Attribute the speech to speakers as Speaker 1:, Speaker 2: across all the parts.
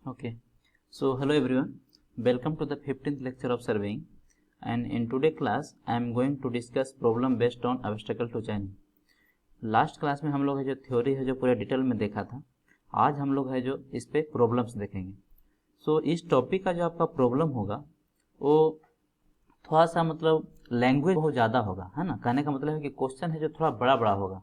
Speaker 1: Okay, so hello everyone, welcome to the 15th lecture of surveying, and in today class I am going to discuss problem based on obstacle to chaining. Last class में हम लोग है जो theory है जो पूरे detail में देखा था, आज हम लोग है जो इस पे प्रॉब्लम्स देखेंगे। सो इस टॉपिक का जो आपका प्रॉब्लम होगा वो थोड़ा सा मतलब लैंग्वेज बहुत ज़्यादा होगा, है ना। कहने का मतलब है कि क्वेश्चन है जो थोड़ा बड़ा बड़ा होगा,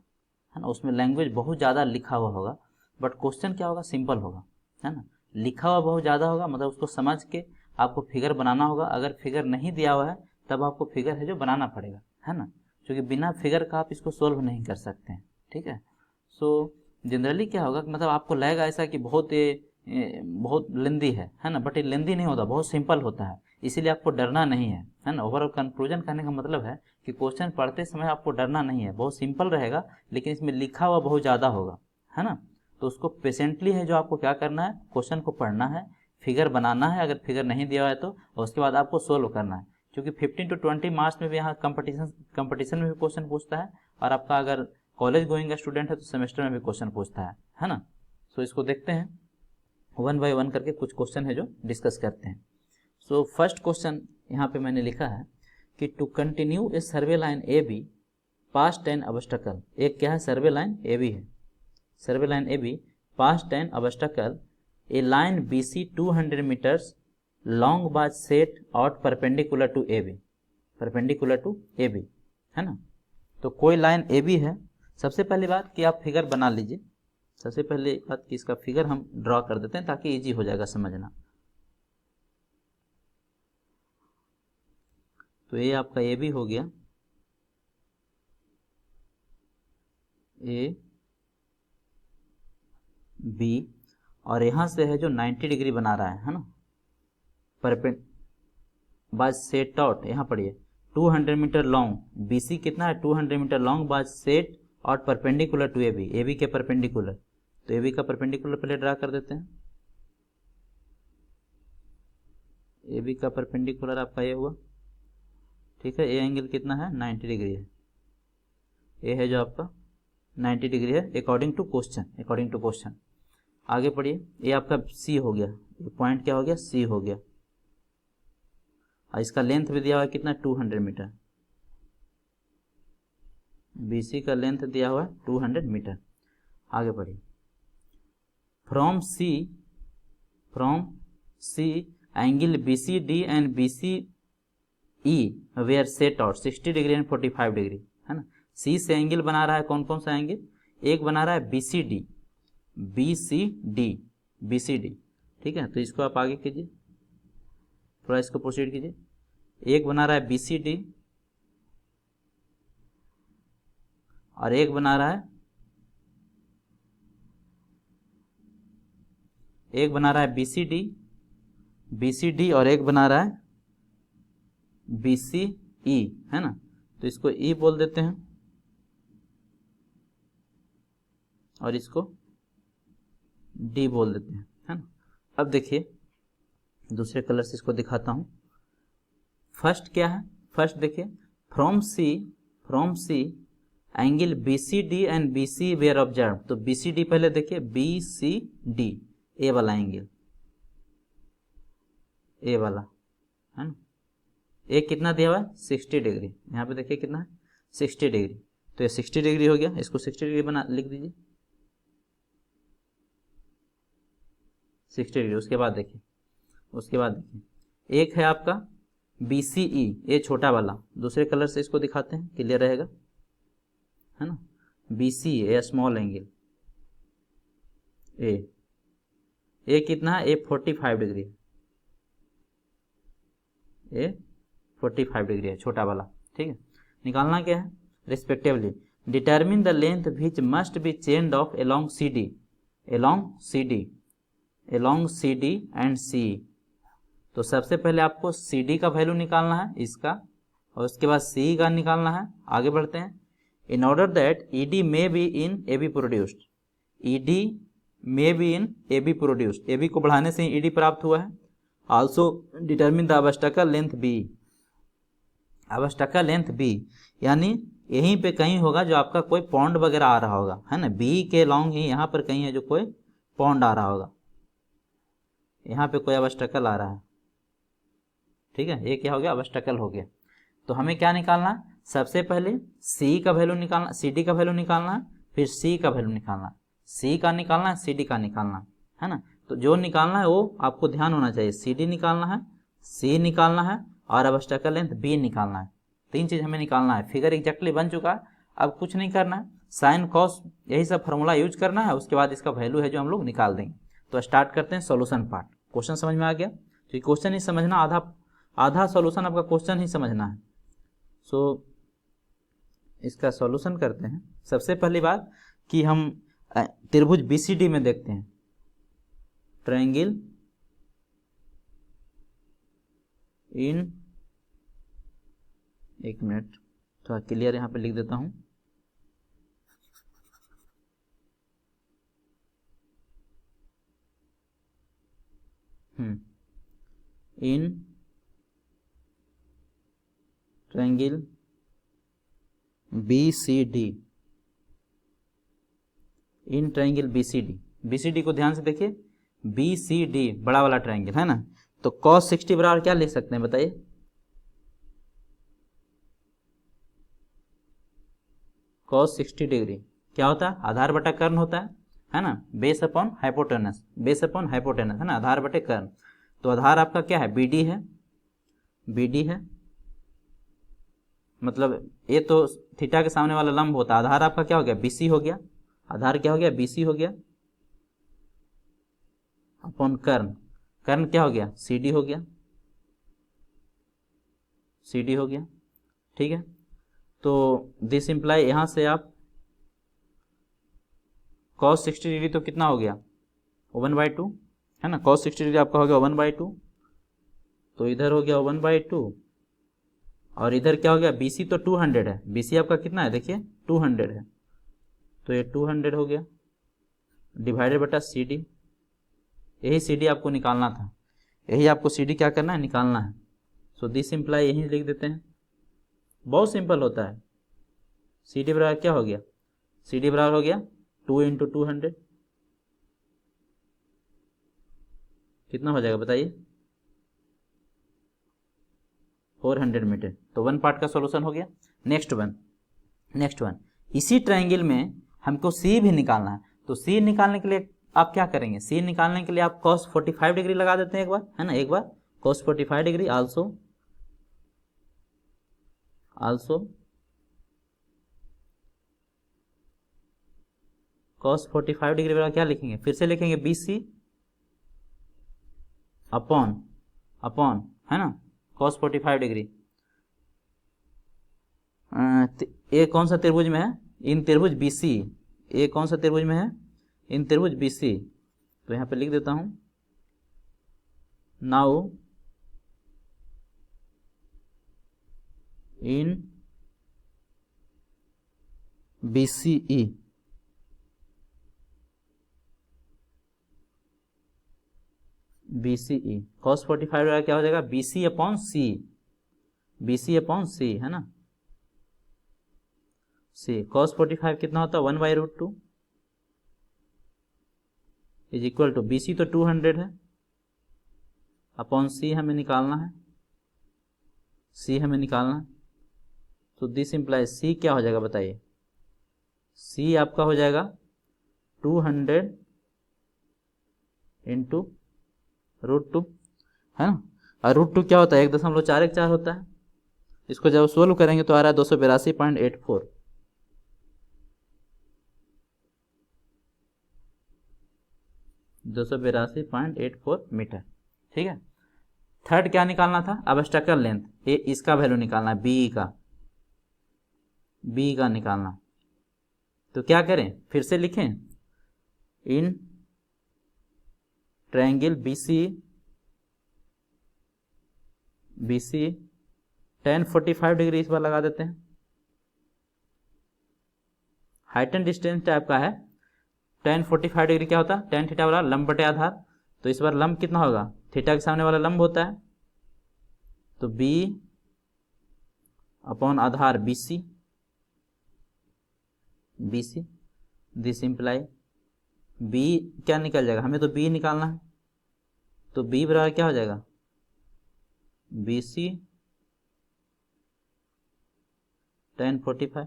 Speaker 1: है ना। उसमें लैंग्वेज बहुत ज़्यादा लिखा हुआ होगा, बट क्वेश्चन क्या होगा, सिंपल होगा, है ना। लिखा हुआ बहुत ज़्यादा होगा, मतलब उसको समझ के आपको फिगर बनाना होगा। अगर फिगर नहीं दिया हुआ है तब आपको फिगर है जो बनाना पड़ेगा, है ना, क्योंकि बिना फिगर का आप इसको सोल्व नहीं कर सकते हैं, ठीक है। सो जनरली क्या होगा, मतलब आपको लगेगा ऐसा कि बहुत लेंदी है ना, बट ये लेंदी नहीं होता, बहुत सिंपल होता है, इसीलिए आपको डरना नहीं है ना। ओवरऑल कंक्लूजन करने का मतलब है कि क्वेश्चन पढ़ते समय आपको डरना नहीं है, बहुत सिंपल रहेगा, लेकिन इसमें लिखा हुआ बहुत ज़्यादा होगा, है ना। तो उसको पेशेंटली है जो आपको क्या करना है, क्वेश्चन को पढ़ना है, फिगर बनाना है, अगर फिगर नहीं दिया हुआ है तो, और उसके बाद आपको सोल्व करना है। क्योंकि 15 to 20 मार्क्स में भी यहाँ कंपटीशन में भी क्वेश्चन पूछता है, और आपका अगर कॉलेज गोइंग स्टूडेंट है तो सेमेस्टर में भी क्वेश्चन पूछता है ना। सो इसको देखते हैं वन बाय वन करके, कुछ क्वेश्चन है जो डिस्कस करते हैं। सो फर्स्ट क्वेश्चन यहाँ पे मैंने लिखा है कि to continue a survey line A B past 10 obstacle. एक क्या है, सर्वे लाइन ए बी है, survey line A B past 10 obstacle, a line B C 200 metres long was set out perpendicular to A B, perpendicular to A B, है ना। तो कोई line A B है, सबसे पहली बात कि आप फिगर बना लीजिए, सबसे पहले बात कि इसका फिगर हम ड्रॉ कर देते हैं ताकि इजी हो जाएगा समझना। तो ये आपका ए बी हो गया, ए बी, और यहाँ से है जो 90 डिग्री बना रहा है ना, परपेंड बाज सेट आउट, यहाँ पढ़िए 200 मीटर लॉन्ग, बी सी कितना है 200 metre long was set out perpendicular to A B के परपेंडिकुलर। तो ए बी का परपेंडिकुलर पहले ड्रा कर देते हैं, ए बी का परपेंडिकुलर आपका ये हुआ, ठीक है। ए एंगल कितना है 90 डिग्री है, ए है जो आपका 90 डिग्री है अकॉर्डिंग टू क्वेश्चन। आगे पढ़िए, ये आपका सी हो गया, ये पॉइंट क्या हो गया, सी हो गया, और इसका लेंथ भी दिया हुआ है कितना 200 मीटर, BC का लेंथ दिया हुआ है 200 मीटर। आगे बढ़िए, from C angle BCD and BCE were set out 60 degree and 45 degree, है ना। सी से एंगल बना रहा है, कौन कौन सा एंगल, एक बना रहा है BCD, ठीक है। तो इसको आप आगे कीजिए, थोड़ा इसको प्रोसीड कीजिए। एक बना रहा है BCD और एक बना रहा है BCD और एक बना रहा है BCE, है ना। तो इसको E बोल देते हैं और इसको D बोल देते हैं, है ना। अब देखिए दूसरे कलर से इसको दिखाता हूं। फर्स्ट क्या है, फर्स्ट देखिए, from C angle BCD and BC were observe. तो BCD पहले देखिए, BCD ए वाला एंगल, ए वाला, है ना। ए कितना दिया हुआ है 60 डिग्री, यहाँ पे देखिए कितना है 60 डिग्री। तो ये 60 डिग्री हो गया, इसको 60 डिग्री बना लिख दीजिए, 60 डिग्री। उसके बाद देखिए एक है आपका BCE, ये छोटा वाला, दूसरे कलर से इसको दिखाते हैं, क्लियर रहेगा, है ना। BCE ए स्मॉल एंगल, ए कितना है, ए 45 डिग्री, ए 45 डिग्री है, छोटा वाला, ठीक है। निकालना क्या है, respectively determine the length which must be चेंड of along CD and CE। तो सबसे पहले आपको CD का वैल्यू निकालना है इसका, और उसके बाद CE का निकालना है। आगे बढ़ते हैं, in order that ED may be in AB produced, ED may be in AB produced, AB को बढ़ाने से ही ED प्राप्त हुआ है। Also determine the obstacle length B, यानी यहीं पे कहीं होगा जो आपका कोई पॉन्ड वगैरह आ रहा होगा, है ना। B के लॉन्ग ही यहाँ पर कहीं है जो कोई पॉन्ड आ रहा होगा, यहाँ पे कोई ऑब्स्टेकल आ रहा है, ठीक है, ये क्या हो गया, ऑब्स्टेकल हो गया। तो हमें क्या निकालना है, सबसे पहले सी का वैल्यू निकालना, सी डी का वैल्यू निकालना है, फिर सी का वैल्यू निकालना है, सी का निकालना है, सी डी का निकालना है ना। तो जो निकालना है वो आपको ध्यान होना चाहिए, सी डी निकालना है, सी निकालना है और ऑब्स्टेकल लेंथ बी निकालना है। तीन चीज़ हमें निकालना है। फिगर एग्जैक्टली बन चुका है, अब कुछ नहीं करना है, साइन कॉस यही सब फार्मूला यूज करना है, उसके बाद इसका वैल्यू है जो हम लोग निकाल देंगे। तो स्टार्ट करते हैं सॉल्यूशन पार्ट। क्वेश्चन समझ में आ गया, तो क्वेश्चन ही समझना आधा सॉल्यूशन आपका क्वेश्चन ही समझना है। सो इसका सॉल्यूशन करते हैं। सबसे पहली बात कि हम त्रिभुज बीसीडी में देखते हैं, ट्रायंगल इन, एक मिनट थोड़ा क्लियर यहाँ पे लिख देता हूँ, in triangle BCD, in triangle BCD, BCD को ध्यान से देखिए, BCD बड़ा वाला ट्रायंगल है ना। तो cos 60 बराबर क्या लिख सकते हैं बताइए, cos 60 डिग्री क्या होता है, आधार बटा कर्ण होता है ना, base upon hypotenuse, base upon hypotenuse है ना, आधार बटे कर्ण। तो आधार आपका क्या है, BD है, BD है, मतलब ये तो थीटा के सामने वाला लंब होता है, आधार आपका क्या हो गया, BC हो गया, आधार क्या हो गया, BC हो गया, अपॉन कर्ण, कर्ण क्या हो गया, CD हो गया, CD हो गया, ठीक है। तो दिस इम्प्लाई यहाँ से आप cos 60 डिग्री तो कितना हो गया, 1/2 है ना, cos 60 डिग्री आपका हो गया 1/2, तो इधर हो गया 1/2 और इधर क्या हो गया, BC तो 200 है, BC आपका कितना है देखिए 200 है, तो ये 200 हो गया डिवाइडेड बटा CD, यही CD आपको निकालना था, यही आपको CD क्या करना है, निकालना है। सो दिस इम्प्लाई यही लिख देते हैं, बहुत सिंपल होता है। CD बराबर क्या हो गया, CD बराबर हो गया 2 × 200, कितना हो जाएगा बताइए, 400 मीटर। तो वन पार्ट का सॉल्यूशन हो गया। नेक्स्ट वन, इसी ट्रायंगल में हमको सी भी निकालना है। तो सी निकालने के लिए आप क्या करेंगे, सी निकालने के लिए आप cos 45 डिग्री लगा देते हैं एक बार, है ना, एक बार cos 45 degree also cos 45 degree बराबर क्या लिखेंगे, फिर से लिखेंगे BC अपॉन है ना cos 45 डिग्री। ये कौन सा त्रिभुज में है, इन त्रिभुज BC, ये कौन सा त्रिभुज में है, इन त्रिभुज BC। तो यहाँ पे लिख देता हूँ, नाउ इन BCE cos 45 क्या हो जाएगा, BC अपॉन C है ना, C cos 45 कितना होता है 1/√2 इज इक्वल टू, BC तो 200 है, अपॉन C हमें निकालना है, तो दिस इम्प्लाई C क्या हो जाएगा बताइए, C आपका हो जाएगा 200 × √2 है ना, और √2 क्या होता है, 1.414 होता है। इसको जब सोल्व करेंगे तो आ रहा है 282.84, मीटर, ठीक है। थर्ड क्या निकालना था, ऑब्स्टेकल लेंथ, ये इसका वैल्यू निकालना है, बी का निकालना। तो क्या करें, फिर से लिखें, in triangle BC tan 45 degree इस बार लगा देते हैं। हाइट एंड डिस्टेंस टाइप का है, tan 45 डिग्री क्या होता है, tan थीटा वाला लंब बटे आधार। तो इस बार लंब कितना होगा, थीटा के सामने वाला लंब होता है, तो B upon Aadhaar BC, this imply B क्या निकल जाएगा, हमें तो B निकालना है, तो B बराबर क्या हो जाएगा, BC tan 45,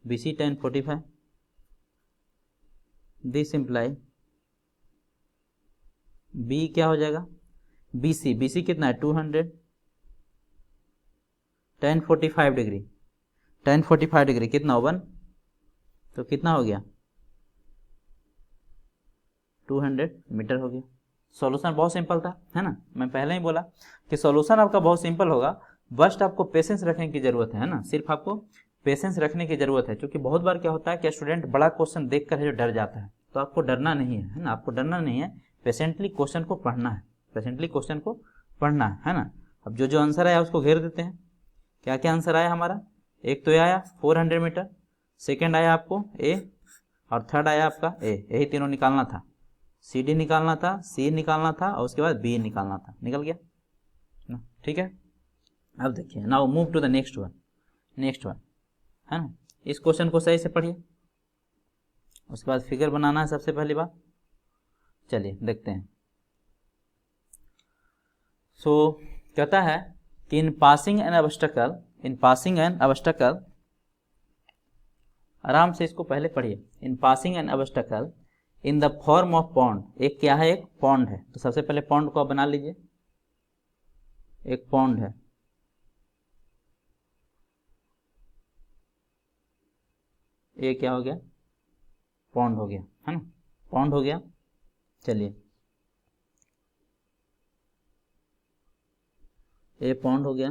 Speaker 1: BC tan 45, this imply B क्या हो जाएगा, BC कितना है 200, tan 45 डिग्री, tan 45 डिग्री कितना 1, तो कितना हो गया 200 मीटर हो गया। सॉल्यूशन बहुत सिंपल था, है ना। मैं पहले ही बोला कि सॉल्यूशन आपका बहुत सिंपल होगा, बस आपको पेशेंस रखने की जरूरत है ना, सिर्फ आपको पेशेंस रखने की जरूरत है। क्योंकि बहुत बार क्या होता है कि स्टूडेंट बड़ा क्वेश्चन देखकर जो डर जाता है, तो आपको डरना नहीं है ना, आपको डरना नहीं है, पेशेंटली क्वेश्चन को पढ़ना है, पेशेंटली क्वेश्चन को पढ़ना है ना। अब जो जो आंसर आया उसको घेर देते हैं। क्या क्या आंसर आया हमारा, एक तो आया 400 मीटर, सेकेंड आया आपको ए, और थर्ड आया आपका ए, यही तीनों निकालना था। CD निकालना था, C निकालना था, और उसके बाद B निकालना था, निकल गया ना, ठीक है। अब देखिए, now move to the next one, है ना। इस क्वेश्चन को सही से पढ़िए, उसके बाद फिगर बनाना है सबसे पहली बात। चलिए देखते हैं। सो कहता है कि इन पासिंग एन ऑब्स्टेकल, आराम से इसको पहले पढ़िए। इन passing an obstacle in the form of pond, एक क्या है, एक पॉन्ड है। तो सबसे पहले पॉन्ड को आप बना लीजिए, एक पॉन्ड है, ये क्या हो गया, पॉन्ड हो गया, है ना, पॉन्ड हो गया। चलिए, ये पॉन्ड हो गया।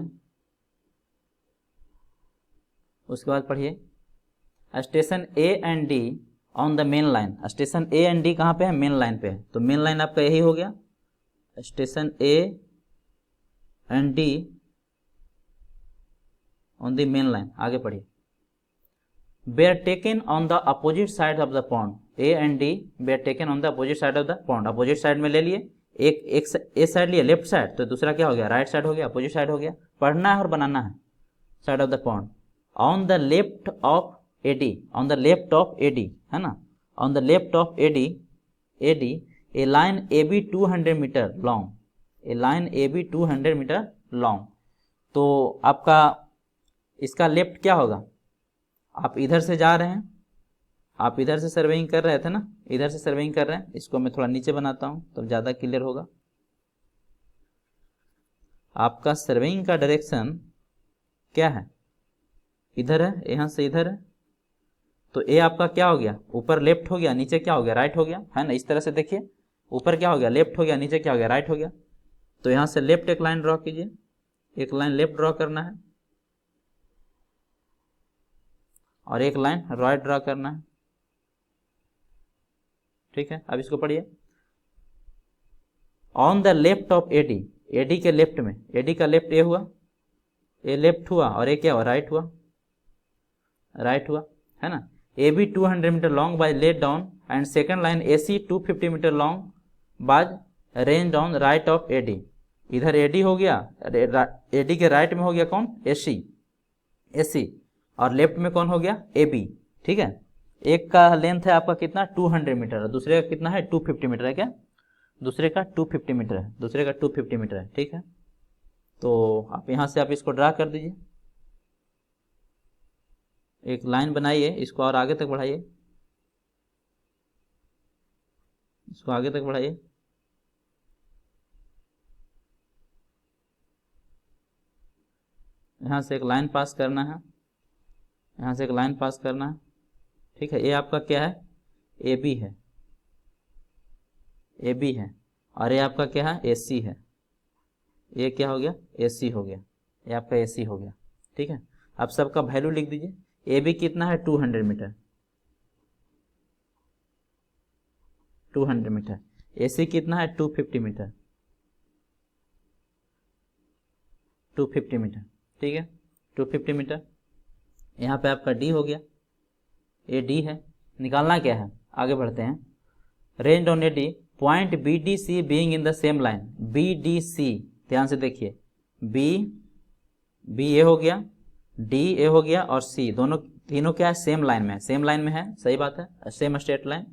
Speaker 1: उसके बाद पढ़िए, station A and D on the main line. Station A and D कहाँ पे है, मेन लाइन पे है। तो मेन लाइन आपका यही हो गया, station A and D on the main line. आगे पढ़िए, bear taken on the opposite side of the pond, A and D bear taken on the opposite side of the pond. Opposite side में ले लिए, एक A side लिए left side, तो दूसरा क्या हो गया, राइट साइड हो गया, अपोजिट साइड हो गया। पढ़ना है और बनाना है, side of the pond. On the left of AD, on the left of AD, है ना, on the left of AD a line AB 200 metre long, a line AB 200 metre long. तो आपका इसका लेफ्ट क्या होगा, आप इधर से जा रहे हैं, आप इधर से सर्वेइंग कर रहे थे ना, इधर से सर्वेइंग कर रहे हैं। इसको मैं थोड़ा नीचे बनाता हूं तब ज़्यादा क्लियर होगा। आपका सर्वेइंग का डायरेक्शन क्या है, इधर है, यहाँ से इधर है। तो ए आपका क्या हो गया, ऊपर लेफ्ट हो गया, नीचे क्या हो गया, राइट हो गया, है ना। इस तरह से देखिए, ऊपर क्या हो गया, लेफ्ट हो गया, नीचे क्या हो गया, राइट हो गया। तो यहाँ से लेफ्ट एक लाइन ड्रॉ कीजिए, एक लाइन लेफ्ट ड्रॉ करना है और एक लाइन राइट ड्रॉ करना है, ठीक है। अब इसको पढ़िए, on the left of AD, AD के लेफ्ट में, AD का लेफ्ट ए हुआ, ए लेफ्ट हुआ, और ए क्या हुआ, राइट हुआ, राइट हुआ, है ना। AB 200 metre long by laid down and second line AC 250 metre long by range down right of AD। इधर AD हो गया, AD के राइट में हो गया कौन, AC, और लेफ्ट में कौन हो गया, AB, ठीक है। एक का लेंथ है आपका कितना 200 मीटर, और दूसरे का कितना है 250 मीटर है, क्या, दूसरे का 250 मीटर है, दूसरे का 250 मीटर है, ठीक है। तो आप यहाँ से आप इसको ड्रा कर दीजिए, एक लाइन बनाइए, इसको और आगे तक बढ़ाइए, इसको आगे तक बढ़ाइए, यहाँ से एक लाइन पास करना है, यहाँ से एक लाइन पास करना है, ठीक है। ये आपका क्या है, AB है, AB है, और ये आपका क्या है, AC है। ये क्या हो गया, AC हो गया, ये आपका AC हो गया, ठीक है। अब सबका वैल्यू लिख दीजिए। AB कितना है 200 मीटर, 200 मीटर। AC कितना है 250 मीटर, 250 मीटर, ठीक है, 250 मीटर। यहाँ पे आपका D हो गया, ये D है। निकालना क्या है, आगे बढ़ते हैं। Range on AD point BDC being in the same line, BDC ध्यान से देखिए, B ए हो गया, D ए हो गया, और C दोनों तीनों क्या है, सेम लाइन में है, सेम लाइन में है, सही बात है, same straight line.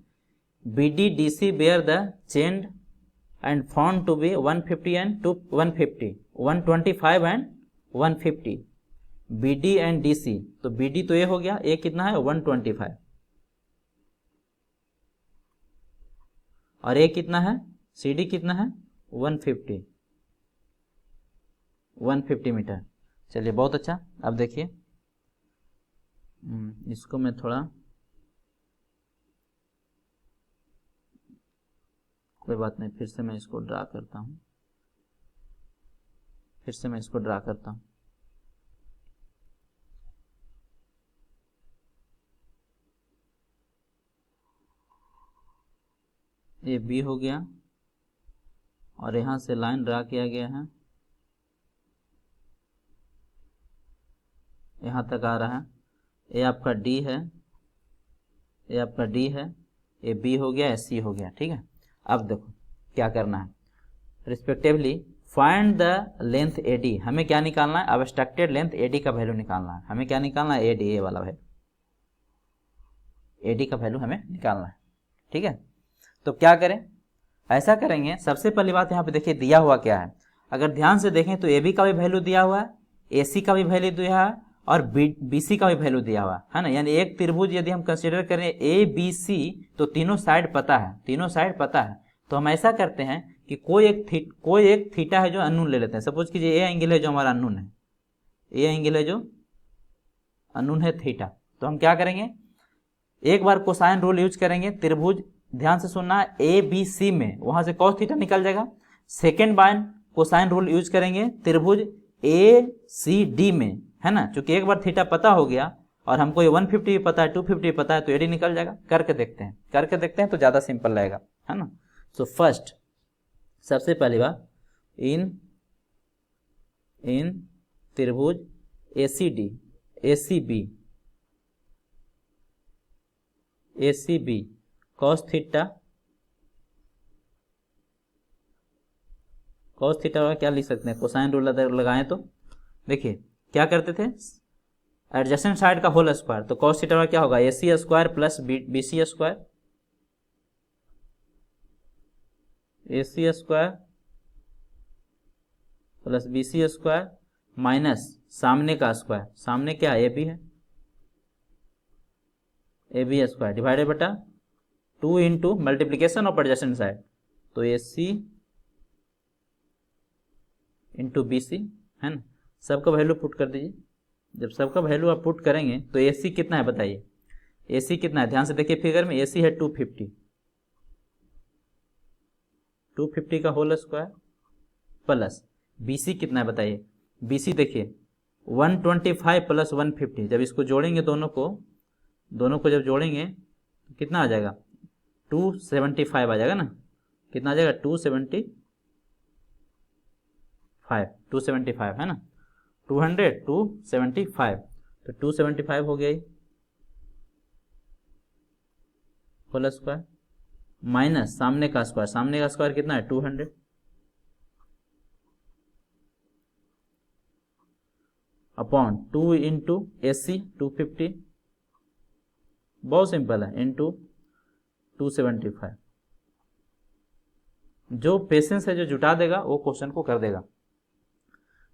Speaker 1: BD DC bear the chained and found to be 150 and 150, 125 and 150, BD and DC। तो BD तो ये हो गया, ये कितना है 125, और ये कितना है CD कितना है 150 मीटर। चलिए बहुत अच्छा। अब देखिए इसको मैं थोड़ा, कोई बात नहीं, फिर से मैं इसको ड्रा करता हूँ, ये बी हो गया और यहाँ से लाइन ड्रा किया गया है, यहाँ तक आ रहा है। ये आपका डी है, ये बी हो गया, सी हो गया, ठीक है। अब देखो क्या करना है, respectively find the length AD. हमें क्या निकालना है, अब्स्ट्रैक्टेड लेंथ एडी का वैल्यू निकालना है। हमें क्या निकालना है, एडी, ए वाला वैल्यू, एडी का वैल्यू हमें निकालना है, ठीक है। तो क्या करें, ऐसा करेंगे, सबसे पहली बात यहाँ पे देखिए दिया हुआ क्या है। अगर ध्यान से देखें तो ए बी का भी वैल्यू दिया हुआ है, ए सी का भी वैल्यू दिया है, और बी सी का भी वैल्यू दिया हुआ है ना। यानी एक त्रिभुज यदि हम कंसीडर करें ए बी सी, तो तीनों साइड पता है, तो हम ऐसा करते हैं कि कोई एक थीटा है जो अननोन ले लेते हैं। सपोज कीजिए ए एंगल है जो हमारा अननोन है, ए एंगल है जो अननोन है थीटा। तो हम क्या करेंगे, एक बार कोसाइन रूल यूज करेंगे, त्रिभुज, ध्यान से सुनना, ए बी सी में वहां से कॉस थीटा निकल जाएगा। सेकेंड बार कोसाइन रूल यूज करेंगे त्रिभुज ए सी डी में, है ना। चूंकि एक बार थीटा पता हो गया और हमको ये 150 भी पता है, 250 भी पता है, तो एडी निकल जाएगा। करके देखते हैं तो ज्यादा सिंपल रहेगा, है ना। सो फर्स्ट, सबसे पहली बात, इन त्रिभुज ACD, ACB cos थीटा का क्या लिख सकते हैं, कोसाइन रूल लगाएं तो देखिए क्या करते थे, एडजेसेंट साइड का होल स्क्वायर। तो cos थीटा का क्या होगा, AC square plus BC square, AC square plus BC square minus सामने का स्क्वायर, सामने क्या है AB है, AB स्क्वायर डिवाइडेड बटा 2 into multiplication of adjacent side, तो AC इंटू BC, है ना। सबका वैल्यू पुट कर दीजिए। जब सबका वैल्यू आप पुट करेंगे तो AC कितना है बताइए, AC कितना है, ध्यान से देखिए फिगर में, AC है 250 का होल स्क्वायर प्लस BC कितना है बताइए, BC देखिए 125 प्लस 150। जब इसको जोड़ेंगे दोनों को जब जोड़ेंगे तो कितना आ जाएगा, 275 आ जाएगा ना। कितना आ जाएगा, 275 है ना, 275, तो 275 हो गया होल स्क्वायर माइनस सामने का स्क्वायर कितना है 200, अपॉन 2 इंटू AC 250, बहुत सिंपल है, इंटू 275। जो पेशेंस है, जो जुटा देगा वो क्वेश्चन को कर देगा।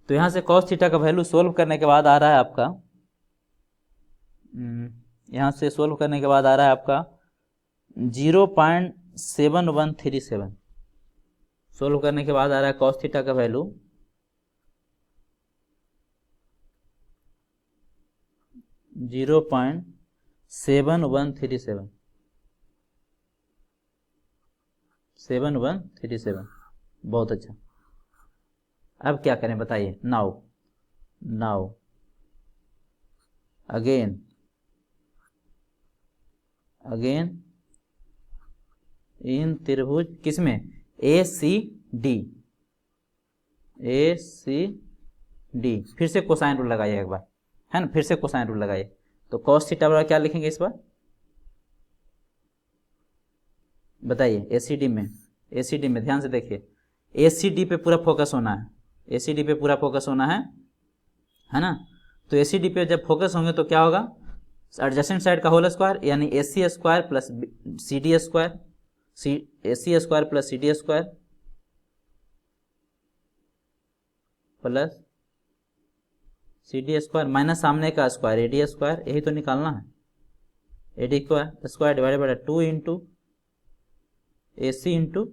Speaker 1: तो यहां से cos थीटा का वैल्यू सोल्व करने के बाद आ रहा है आपका, यहां से सोल्व करने के बाद आ रहा है आपका 0.7137। सोल्व करने के बाद आ रहा है cos थीटा का वैल्यू 0.7137। बहुत अच्छा। अब क्या करें बताइए, नाउ अगेन इन त्रिभुज किसमें, ACD, फिर से कोसाइन रूल लगाइए एक बार, है ना, फिर से कोसाइन रूल लगाइए। तो cos थीटा बराबर क्या लिखेंगे इस बार बताइए, ACD में ध्यान से देखिए, ACD पे पूरा फोकस होना है, है ना। तो ACD पे जब फोकस होंगे तो क्या होगा, एडजेसेंट साइड का होल स्क्वायर यानी AC square plus CD square, AC square plus CD square plus C D square minus सामने का स्क्वायर ए डी स्क्वायर, यही तो निकालना है। A D square divided by 2 into A C into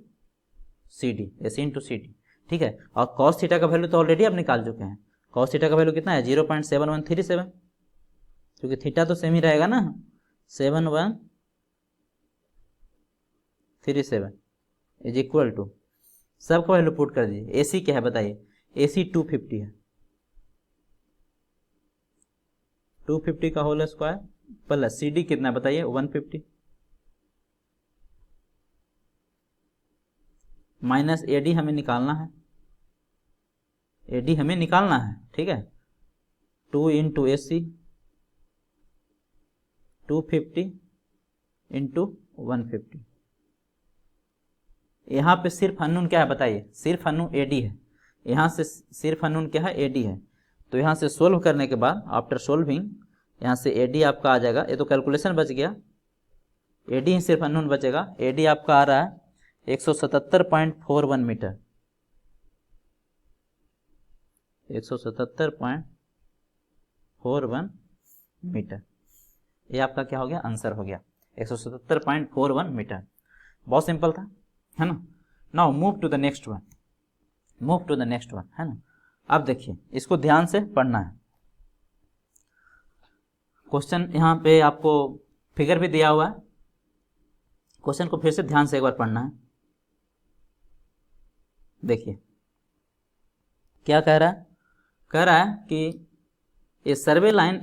Speaker 1: C D, A C into C D, ठीक है। और cos theta का वैल्यू तो ऑलरेडी आप निकाल चुके हैं। कॉस थीटा का वैल्यू कितना है 0.7137, क्योंकि थीटा तो सेम ही रहेगा ना, 7137 इज इक्वल टू, सबका वैल्यू पुट कर दीजिए। ए सी क्या है बताइए, ए सी 250 है, 250 का whole square plus C D कितना बताइए 150 माइनस ए डी हमें निकालना है, ए डी हमें निकालना है, ठीक है। 2 इंटू ए सी 250 इंटू 150, यहाँ पे सिर्फ अननोन क्या है बताइए, सिर्फ अननोन ए डी है, यहाँ से सिर्फ अननोन क्या है ए डी है। तो यहाँ से सोल्व करने के बाद आफ्टर सोल्विंग यहाँ से ए डी आपका आ जाएगा, ये तो कैलकुलेशन बच गया, ए डी सिर्फ अननोन बचेगा। ए डी आपका आ रहा है 177.41 मीटर, 177.41 मीटर, ये आपका क्या हो गया, आंसर हो गया 177.41 मीटर। बहुत सिंपल था, है ना। Now move to the next one, move to the next one, है ना। अब देखिए इसको ध्यान से पढ़ना है। क्वेश्चन यहाँ पे आपको फिगर भी दिया हुआ है, क्वेश्चन को फिर से ध्यान से एक बार पढ़ना है। देखिए क्या कह रहा है, कह रहा है कि a survey line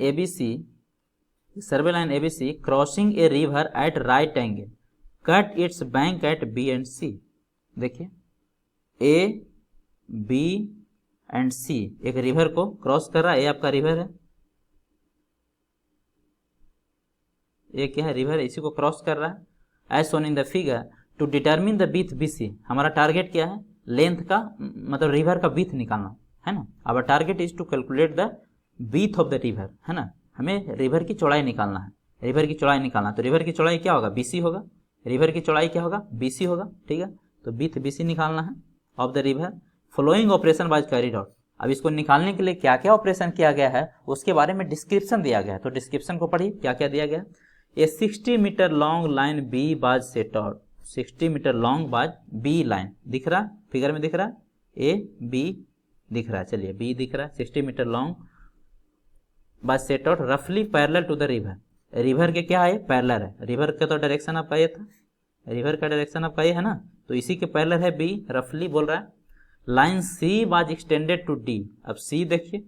Speaker 1: ABC crossing a river at right angle cut its bank at B and C. देखिए ए बी एंड सी एक रिवर को क्रॉस कर रहा है, ये आपका रिवर है, ये क्या है, रिवर है, इसी को क्रॉस कर रहा है। As shown in the figure to determine the width BC, हमारा टारगेट क्या है, लेंथ का मतलब रिवर का विड्थ निकालना है ना। अब target is to calculate the width of the river, है ना, हमें रिवर की चौड़ाई निकालना है, रिवर की चौड़ाई निकालना। तो रिवर की चौड़ाई क्या होगा, BC होगा, रिवर की चौड़ाई क्या होगा, BC होगा, ठीक है। तो विड्थ BC निकालना है of the river. Following operation was carried out, अब इसको निकालने के लिए क्या क्या ऑपरेशन किया गया है उसके बारे में डिस्क्रिप्शन दिया गया है, तो डिस्क्रिप्शन को पढ़िए क्या क्या दिया गया। ए 60 मीटर लॉन्ग लाइन बी बाज सेट आउट, 60 मीटर लॉन्ग बाज बी लाइन दिख रहा है, फिगर में दिख रहा है, ए बी दिख रहा है, चलिए बी दिख रहा है, 60 metre long was set out रफली parallel to the river, river के क्या है, पैरेलल है, रिवर का तो डायरेक्शन आपका ये था, रिवर का डायरेक्शन आपका ये है ना, तो इसी के पैरेलल है बी, रफली बोल रहा है। Line C was extended to D, अब सी देखिए,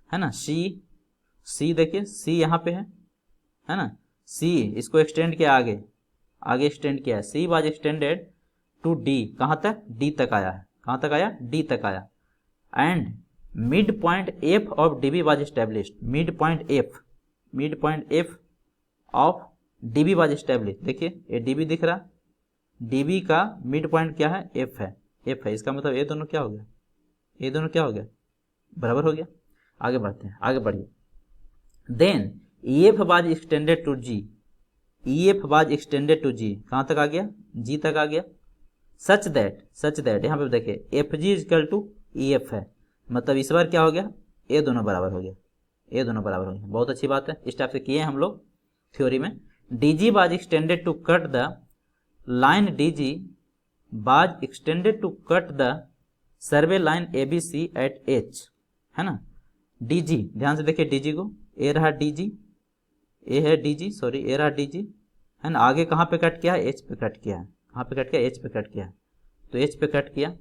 Speaker 1: है ना, सी देखिए, सी यहाँ पे है ना, सी इसको एक्सटेंड किया, आगे एक्सटेंड किया है, C was extended to D, कहाँ तक, डी तक आया है, कहाँ तक आया, डी तक आया। And mid point F of dB was established, mid point F of dB was established, देखिए ये डीबी दिख रहा, डीबी का मिड पॉइंट क्या है, एफ है, इसका मतलब ये दोनों क्या हो गया, ये दोनों क्या हो गया, बराबर हो गया। आगे बढ़ते हैं, आगे बढ़िए। Then EF was extended to G, EF was extended to G, कहाँ तक आ गया, जी तक आ गया। सच दैट यहाँ पे देखिए FG is equal to EF है, मतलब इस बार क्या हो गया, ये दोनों बराबर हो गया, ये दोनों बराबर हो गया, बहुत अच्छी बात है, इस टाइप से किए हम लोग थ्योरी में। DG was extended to cut the line, DG was extended to cut the survey line ABC at H, है ना। DG ध्यान से देखिए, DG को, ये रहा DG, ये है DG, सॉरी ये रहा DG, है ना। आगे कहाँ पे कट किया है, H पे कट किया है, कहाँ पे कट किया, H पे कट किया, तो H पे कट किया,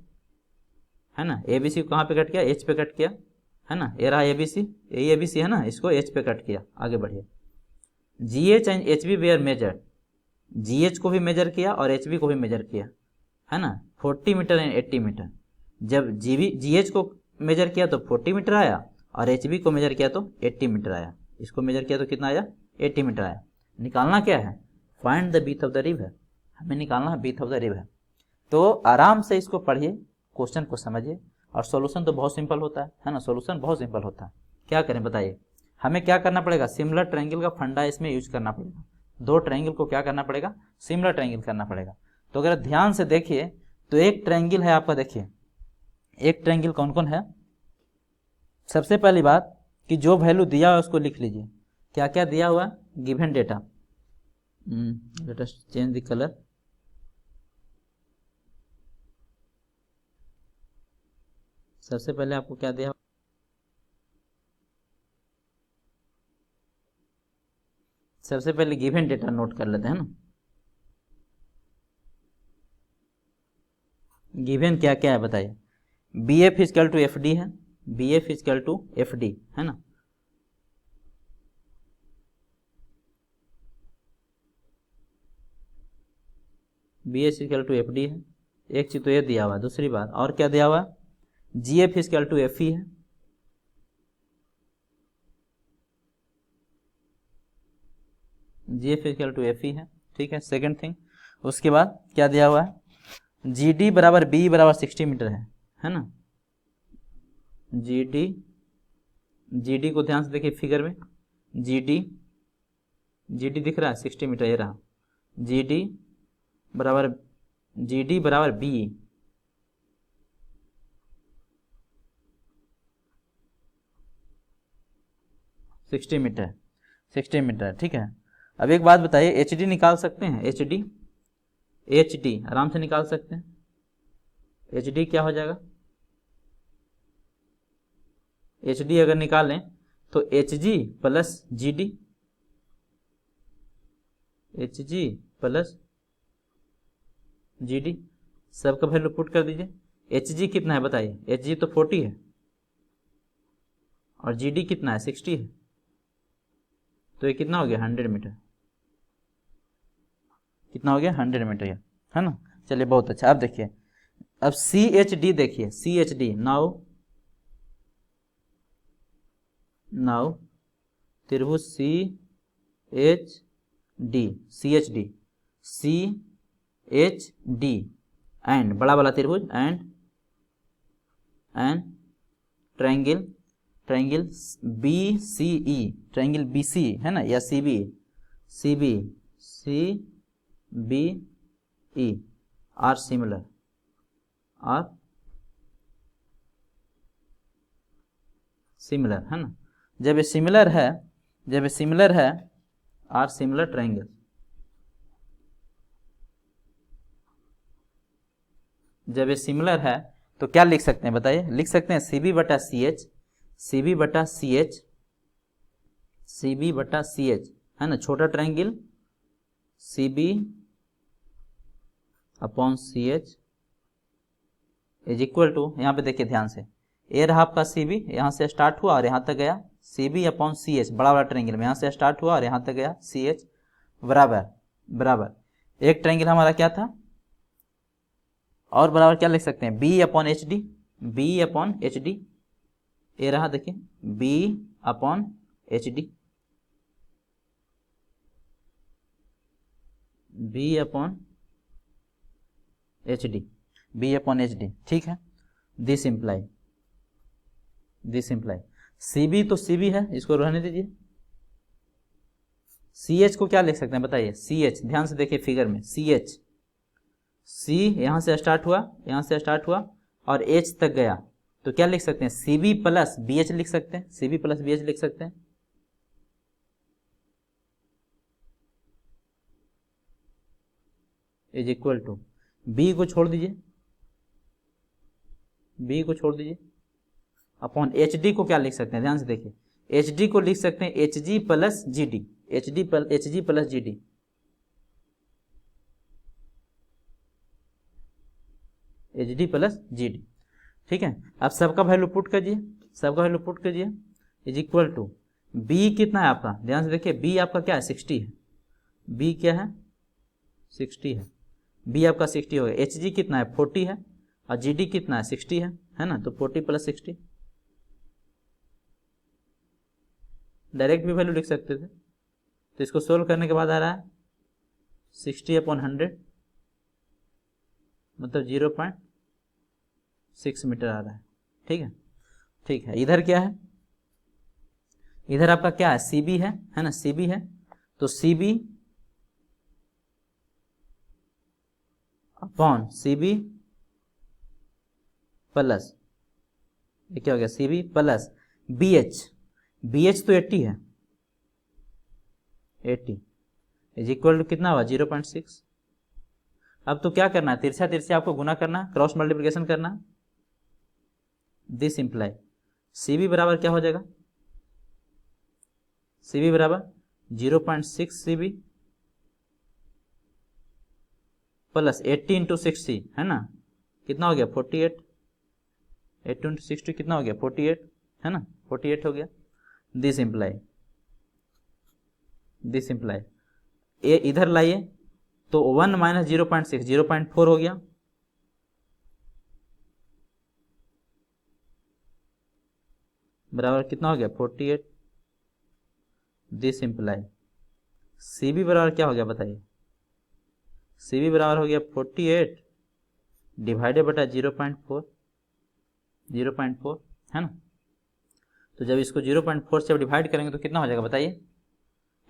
Speaker 1: है ना। ABC को कहाँ पे कट किया, H पे कट किया, है ना, ये रहा ABC, ये ABC है ना, इसको H पे कट किया। आगे बढ़िए। GH and HB were measured, GH को भी मेजर किया और HB को भी मेजर किया, है ना, 40 मीटर एंड 80 मीटर। जब GH को मेजर किया तो 40 मीटर आया और HB को मेजर किया तो 80 मीटर आया, इसको मेजर किया तो कितना आया, 80 मीटर आया। निकालना क्या है, find the width of the river, हमें निकालना है विड्थ ऑफ द रिवर। तो आराम से इसको पढ़िए, क्वेश्चन को समझिए, और सॉल्यूशन तो बहुत सिंपल होता है ना, सॉल्यूशन बहुत सिंपल होता है। क्या करें बताइए, हमें क्या करना पड़ेगा, सिमिलर ट्रायंगल का फंडा इसमें यूज करना पड़ेगा। दो ट्रायंगल को क्या करना पड़ेगा, सिमिलर ट्रायंगल करना पड़ेगा। तो अगर ध्यान से देखिए तो एक ट्रायंगल है आपका, देखिए एक ट्रायंगल कौन कौन है, सबसे पहली बात कि जो वैल्यू दिया हुआ उसको लिख लीजिए। क्या क्या दिया हुआ? Given data. Let us change the colour. सबसे पहले आपको क्या दिया? सबसे पहले गिवन डेटा नोट कर लेते हैं ना। गिवन क्या क्या है बताइए। B F is equal to F D है, B F is equal to F D है ना। B F is equal to F D है, एक चीज तो ये दिया हुआ। दूसरी बात और क्या दिया हुआ? G F is equal to F E है, G F is equal to F E है, ठीक है। सेकेंड थिंग, उसके बाद क्या दिया हुआ है? जी डी बराबर बी बराबर 60 मीटर है ना। जी डी को ध्यान से देखिए फिगर में। जी डी दिख रहा है 60 मीटर, ये रहा। जी डी बराबर बी 60 मीटर, 60 मीटर, ठीक है। अब एक बात बताइए, एच डी निकाल सकते हैं? एच डी आराम से निकाल सकते हैं। एच डी क्या हो जाएगा? एच डी अगर निकालें तो H G plus G D, H G plus G D, सबका वैल्यू पुट कर दीजिए। एच जी कितना है बताइए? एच जी तो 40 है और जी डी कितना है? 60 है। तो ये कितना हो गया? 100 मीटर। कितना हो गया? 100 मीटर है ना। चलिए बहुत अच्छा। अब देखिए, अब सी एच डी देखिए, सी एच डी नाउ त्रिभुज C H D, C H D, C H D and बड़ा वाला त्रिभुज and triangle B C E, triangle B C है ना, या C B E are similar, है ना। जब ये सिमिलर है आर सिमिलर ट्रायंगल, जब ये सिमिलर है तो क्या लिख सकते हैं बताइए? लिख सकते हैं सी बी बटा सी एच, है ना, छोटा triangle C B upon C H is equal to, यहाँ पे देखिए ध्यान से, ए रहा आपका सी बी, यहाँ से स्टार्ट हुआ और यहाँ तक गया, C B upon C H बड़ा वाला ट्रायंगल में यहाँ से स्टार्ट हुआ और यहाँ तक गया सी एच, बराबर एक ट्रायंगल हमारा क्या था, और बराबर क्या लिख सकते हैं? बी अपॉन एच डी, ए रहा देखिए B upon H D, B upon H D, ठीक है। दिस इम्प्लाई सी बी तो सी बी है, इसको रहने दीजिए। सी एच को क्या लिख सकते हैं बताइए? सी एच ध्यान से देखिए फिगर में, सी एच, सी यहां से स्टार्ट हुआ और एच तक गया, तो क्या लिख सकते हैं? C B plus B H लिख सकते हैं, इज इक्वल टू बी को छोड़ दीजिए, अपॉन एच डी को क्या लिख सकते हैं? ध्यान से देखिए, एच डी को लिख सकते हैं H G plus G D, H G plus G D, H D plus G D, ठीक है। अब सबका वैल्यू पुट कीजिए, इज इक्वल टू बी कितना है आपका? ध्यान से देखिए, बी आपका क्या है? 60 है। बी क्या है? 60 है। बी आपका 60 हो गया। एच जी कितना है? 40 है और जी डी कितना है? 60 है ना। तो 40 प्लस 60, डायरेक्ट भी वैल्यू लिख सकते थे, तो इसको सोल्व करने के बाद आ रहा है 60 अपॉन 100, मतलब 0.6 मीटर आ रहा है, ठीक है। इधर क्या है? इधर आपका क्या है? सी बी है ना, सी बी है, तो C B upon C B plus, ये क्या हो गया? C B plus B H तो 80 है, 80 इज इक्वल टू कितना हुआ 0.6। अब तो क्या करना है, तिरछा तिरछा आपको गुना करना है, क्रॉस मल्टीप्लिकेशन करना है। दिस इंप्लाई सी बी बराबर क्या हो जाएगा, सी बी बराबर 0.6 सी बी प्लस 80 इंटू 60 है ना, कितना हो गया 48, 80 इंटू 60 कितना हो गया 48 है ना, 48 हो गया। दिस इंप्लाई ए इधर लाइए तो 1 माइनस 0.6 0.4 हो गया, बराबर कितना हो गया 48। दिस इंप्लाई सी बी बराबर क्या हो गया बताइए, सी बी बराबर हो गया 48 डिवाइडेड बटा 0.4 है ना। तो जब इसको 0.4 से डिवाइड करेंगे तो कितना हो जाएगा बताइए,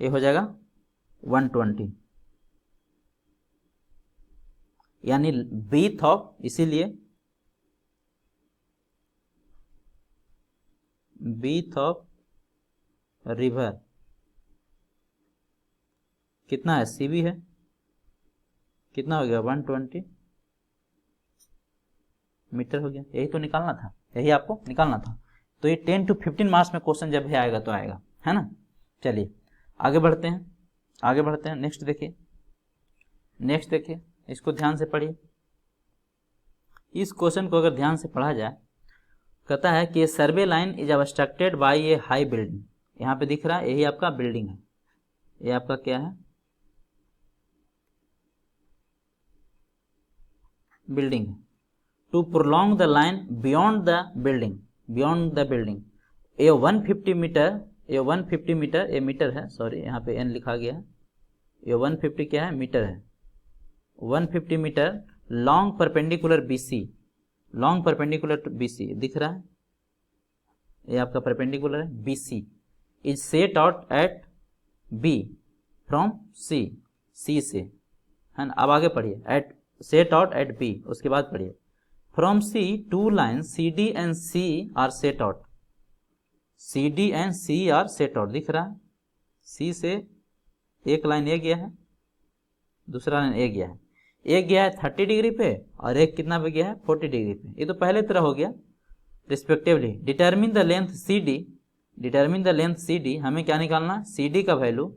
Speaker 1: ये हो जाएगा 120, यानी बीथ ऑफ, इसीलिए बीथ ऑफ रिवर कितना है, सी बी है, कितना हो गया 120 मीटर हो गया। यही तो निकालना था, यही आपको निकालना था। तो ये 10 to 15 मार्क्स में क्वेश्चन जब भी आएगा तो आएगा, है ना। चलिए आगे बढ़ते हैं, नेक्स्ट देखिए, इसको ध्यान से पढ़िए। इस क्वेश्चन को अगर ध्यान से पढ़ा जाए, कहता है कि survey line is obstructed by a high building, यहाँ पे दिख रहा है यही आपका बिल्डिंग है, ये आपका क्या है बिल्डिंग है। To prolong the line beyond the building, a 150 metre, ये मीटर है, सॉरी यहाँ पे n लिखा गया है, ये 150 क्या है मीटर है, 150 मीटर लॉन्ग परपेंडिकुलर BC दिख रहा है, ये आपका परपेंडिकुलर है BC is set out at B from C से, है ना। अब आगे पढ़िए, at set out at B, उसके बाद पढ़िए from C to line CD and C are set out, दिख रहा है। C से एक लाइन ए गया है, दूसरा लाइन ए गया है, एक गया है 30 डिग्री पे और एक कितना पे गया है 40 डिग्री पे, ये तो पहले तरह हो गया respectively. Determine the length CD, हमें क्या निकालना, CD का value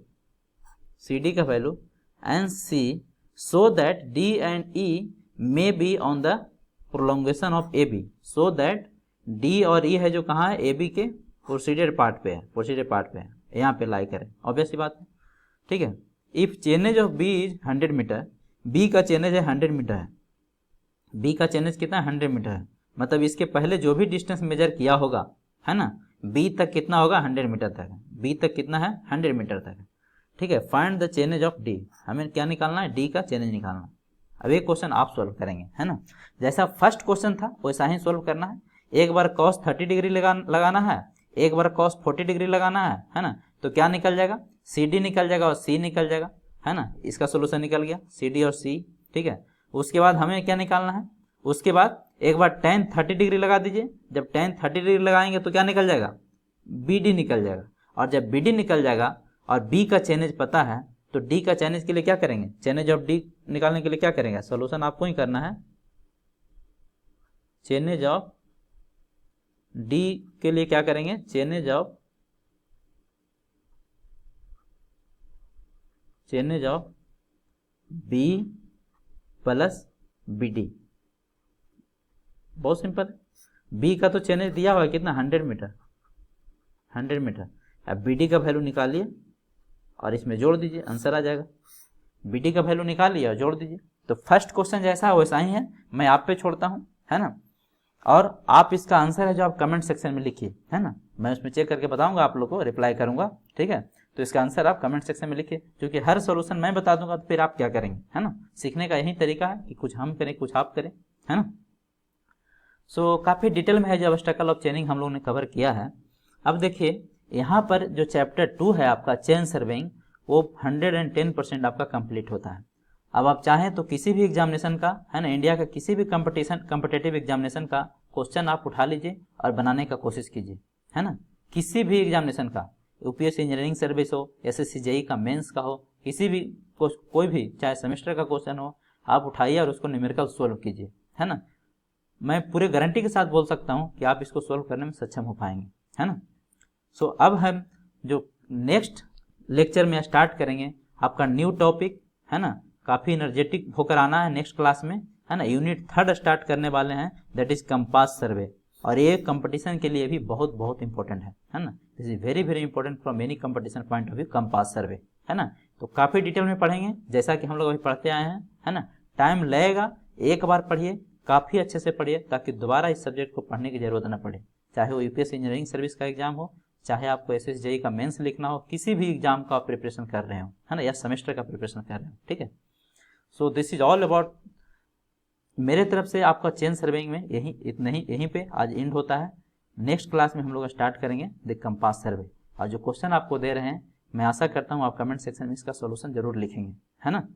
Speaker 1: and C so that D and E may be on the prolongation of AB, so that D और E है जो कहाँ है AB के पोस्टीरियर पार्ट पे है, यहाँ पे लाई करें, ऑब्वियस सी बात है, ठीक है। If chainage of B is 100 metre, B का चेनेज है 100 मीटर है, B का चेनेज कितना 100 मीटर है, मतलब इसके पहले जो भी डिस्टेंस मेजर किया होगा, है ना, B तक कितना होगा 100 मीटर तक है, B तक कितना है 100 मीटर तक है, ठीक है। Find the chainage of D, हमें क्या निकालना है, D का चेनेज निकालना। अब ये क्वेश्चन आप सोल्व करेंगे, है ना, जैसा फर्स्ट क्वेश्चन था वैसा ही सोल्व करना है। एक बार cos 30 डिग्री लगाना है, एक बार cos 40 डिग्री लगाना है ना, तो क्या निकल जाएगा, CD निकल जाएगा और C निकल जाएगा, है ना, इसका सोल्यूशन निकल गया CD और C, ठीक है। उसके बाद हमें क्या निकालना है, उसके बाद एक बार tan 30 डिग्री लगा दीजिए, जब tan 30 डिग्री लगाएंगे तो क्या निकल जाएगा, BD निकल जाएगा, और जब BD निकल जाएगा और B का चेनेज पता है तो D का चेनेज के लिए क्या करेंगे, चेनेज ऑफ D निकालने के लिए क्या करेंगे, सोल्यूशन आपको ही करना है। चेनेज ऑफ D के लिए क्या करेंगे, chainage of B plus BD, बहुत सिंपल है। B का तो चेनेज दिया हुआ है कितना 100 मीटर, अब BD का वैल्यू निकालिए और इसमें जोड़ दीजिए, आंसर आ जाएगा। BD का वैल्यू निकालिए और जोड़ दीजिए। तो फर्स्ट क्वेश्चन जैसा है वैसा ही है, मैं आप पे छोड़ता हूँ, है ना, और आप इसका आंसर है जो आप कमेंट सेक्शन में लिखिए, है ना, मैं उसमें चेक करके बताऊंगा, आप लोग को रिप्लाई करूंगा, ठीक है। तो इसका आंसर आप कमेंट सेक्शन में लिखिए, क्योंकि हर सोल्यूशन मैं बता दूंगा तो फिर आप क्या करेंगे, है ना। सीखने का यही तरीका है कि कुछ हम करें कुछ आप करें, है ना। सो काफ़ी डिटेल में है जो ऑब्स्टेकल ऑफ चेनिंग हम लोगों ने कवर किया है। अब देखिए यहाँ पर जो चैप्टर 2 है आपका चेन सर्वेइंग, वो 110% आपका कंप्लीट होता है। अब आप चाहें तो किसी भी एग्जामिनेशन का, है ना, इंडिया का किसी भी कॉम्पिटिटिव एग्जामिनेशन का क्वेश्चन आप उठा लीजिए और बनाने का कोशिश कीजिए, है ना। किसी भी एग्जामिनेशन का, यूपीएससी इंजीनियरिंग सर्विस हो, एसएससी जेई का मेंस का हो, किसी भी कोई भी चाहे सेमेस्टर का क्वेश्चन हो, आप उठाइए और उसको न्यूमेरिकल सोल्व कीजिए, है ना। मैं पूरे गारंटी के साथ बोल सकता हूँ कि आप इसको सोल्व करने में सक्षम हो पाएंगे, है ना। सो अब हम जो नेक्स्ट लेक्चर में स्टार्ट करेंगे आपका न्यू टॉपिक, है ना। काफ़ी एनर्जेटिक होकर आना है नेक्स्ट क्लास में, है ना। यूनिट 3 स्टार्ट करने वाले हैं, दैट इज कंपास सर्वे, और ये कंपटीशन के लिए भी बहुत बहुत इंपॉर्टेंट है ना। This is very very important from many competition point of view, compass सर्वे, है ना। तो काफ़ी डिटेल में पढ़ेंगे जैसा कि हम लोग अभी पढ़ते आए हैं, है ना। टाइम लगेगा, एक बार पढ़िए, काफ़ी अच्छे से पढ़िए, ताकि दोबारा इस सब्जेक्ट को पढ़ने की जरूरत न पड़े, चाहे वो यूपीएससी इंजीनियरिंग सर्विस का एग्जाम हो, चाहे आपको एसएससी जेई का मेंस लिखना हो, किसी भी एग्जाम का आप प्रिपरेशन कर रहे हो, है ना, या सेमेस्टर का प्रिपरेशन कर रहे हो, ठीक है। So this is all about मेरे तरफ से आपका चेन सर्वेइंग में यही इतना ही, यहीं पे आज एंड होता है। नेक्स्ट क्लास में हम लोग स्टार्ट करेंगे द कंपास सर्वे, और जो क्वेश्चन आपको दे रहे हैं मैं आशा करता हूँ आप कमेंट सेक्शन में इसका सोल्यूशन जरूर लिखेंगे, है ना।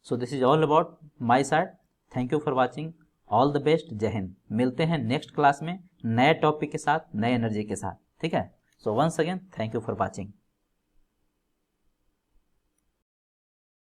Speaker 1: So this is all about my side, thank you for watching, all the best, जय हिंद। मिलते हैं नेक्स्ट क्लास में नए टॉपिक के साथ, नए एनर्जी के साथ, ठीक है। So once again thank you for watching.